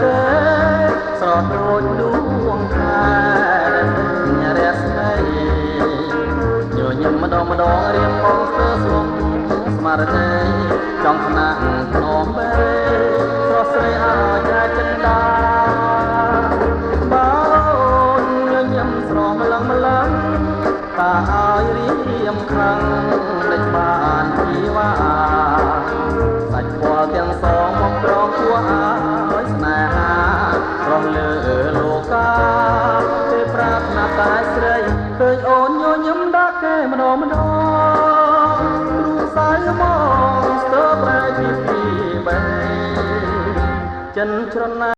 ទេស្រស់ដូចដួងខែរស្មីញញឹមម្ដងរៀបបងស្ទើស្មុំស្មារតីចង់ស្នាក់ភ្នំបេស្រស់ស្រីឲ្យតែចិនដាបើញញឹមស្រស់ម្លឹងតាឲ្យរៀមខ្លាំងលេចបានជីវ៉ាសាច់ពណ៌ទាំងសងមកប្រងគួរឲ្យស្នេហារស់លើលោកាទេប្រាប់ណាស់តែស្រីឃើញអូនញញឹមដាក់គេម្ដងគ្រូសាយមកស្ទើរប្រែពីពីបែចិនច្រណា